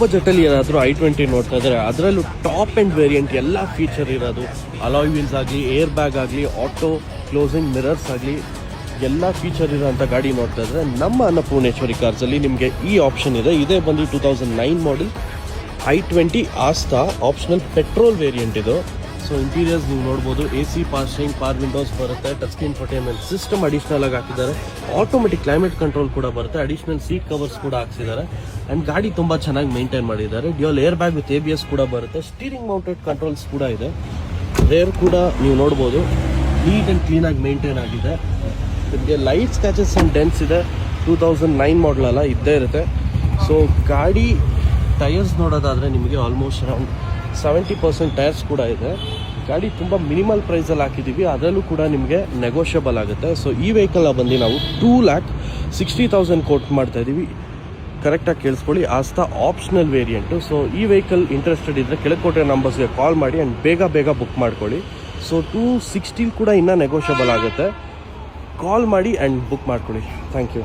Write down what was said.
ಬಜೆಟಲ್ಲಿ ಏನಾದರೂ i20 ನೋಡ್ತಾ ಇದ್ದಾರೆ, ಅದರಲ್ಲೂ ಟಾಪ್ ಆ್ಯಂಡ್ ವೇರಿಯಂಟ್ ಎಲ್ಲ ಫೀಚರ್ ಇರೋದು, ಅಲಾಯ್ ವೀಲ್ಸ್ ಆಗಲಿ, ಏರ್ ಬ್ಯಾಗ್ ಆಗಲಿ, ಆಟೋ ಕ್ಲೋಸಿಂಗ್ ಮಿರರ್ಸ್ ಆಗಲಿ, ಎಲ್ಲ ಫೀಚರ್ ಇರೋಂಥ ಗಾಡಿ ನೋಡ್ತಾ ಇದ್ದಾರೆ. ನಮ್ಮ ಅನ್ನಪೂರ್ಣೇಶ್ವರಿ ಕಾರ್ಸಲ್ಲಿ ನಿಮಗೆ ಈ ಆಪ್ಷನ್ ಇದೆ. ಇದೇ ಬಂದು 2009 model i20 Asta optional petrol variant ಇದು. ಸೊ ಇಂಟೀರಿಯರ್ಸ್ ನೀವು ನೋಡ್ಬೋದು, AC ಪಾರ್ಕಿಂಗ್, ಪವರ್ ವಿಂಡೋಸ್ ಬರುತ್ತೆ, touch screen infotainment system additional ಆಗಿ ಹಾಕಿದ್ದಾರೆ, ಆಟೋಮೆಟಿಕ್ ಕ್ಲೈಮೇಟ್ ಕಂಟ್ರೋಲ್ ಕೂಡ ಬರುತ್ತೆ, ಅಡಿಷ್ನಲ್ ಸೀಟ್ ಕವರ್ಸ್ ಕೂಡ ಹಾಕ್ಸಿದ್ದಾರೆ. ಆ್ಯಂಡ್ ಗಾಡಿ ತುಂಬ ಚೆನ್ನಾಗಿ ಮೇಂಟೈನ್ ಮಾಡಿದ್ದಾರೆ. Dual air bag with ABS ಕೂಡ ಬರುತ್ತೆ, ಸ್ಟೀರಿಂಗ್ ಮೌಂಟೆಡ್ ಕಂಟ್ರೋಲ್ಸ್ ಕೂಡ ಇದೆ. ರೇರ್ ಕೂಡ ನೀವು ನೋಡ್ಬೋದು, ನೀಟ್ ಆ್ಯಂಡ್ ಕ್ಲೀನಾಗಿ ಮೇಂಟೈನ್ ಆಗಿದೆ. ನಿಮಗೆ ಲೈಟ್ ಸ್ಕ್ಯಾಚಸ್ ಆ್ಯಂಡ್ ಡೆನ್ಸ್ ಇದೆ, 2009 ಮಾಡಲ್ ಅಲ್ಲ, ಇದ್ದೇ ಇರುತ್ತೆ. ಸೊ ಗಾಡಿ ಟೈರ್ಸ್ ನೋಡೋದಾದರೆ ನಿಮಗೆ ಆಲ್ಮೋಸ್ಟ್ ಅರೌಂಡ್ 70% ಟೈರ್ಸ್ ಕೂಡ ಇದೆ. ಗಾಡಿ ತುಂಬ ಮಿನಿಮಲ್ ಪ್ರೈಸಲ್ಲಿ ಹಾಕಿದ್ದೀವಿ, ಅದರಲ್ಲೂ ಕೂಡ ನಿಮಗೆ ನೆಗೋಷಿಯಬಲ್ ಆಗುತ್ತೆ. ಸೊ ಈ ವೆಹಿಕಲ್ನ ಬಂದು ನಾವು 2,60,000 ಕೋಟ್ ಮಾಡ್ತಾ ಇದ್ದೀವಿ. ಕರೆಕ್ಟಾಗಿ ಕೇಳಿಸ್ಕೊಳ್ಳಿ, ಆಸ್ತಾ ಆಪ್ಷನಲ್ ವೇರಿಯಂಟು. ಸೊ ಈ ವೆಹಿಕಲ್ ಇಂಟ್ರೆಸ್ಟೆಡ್ ಇದ್ದರೆ ಕೆಳಕೊಟ್ಟೆ ನಂಬರ್ಸ್ಗೆ ಕಾಲ್ ಮಾಡಿ ಆ್ಯಂಡ್ ಬೇಗ ಬುಕ್ ಮಾಡ್ಕೊಳ್ಳಿ. ಸೊ 260 ಕೂಡ ಇನ್ನೂ ನೆಗೋಷಿಯಬಲ್ ಆಗುತ್ತೆ. ಕಾಲ್ ಮಾಡಿ ಆ್ಯಂಡ್ ಬುಕ್ ಮಾಡ್ಕೊಳ್ಳಿ. Thank you.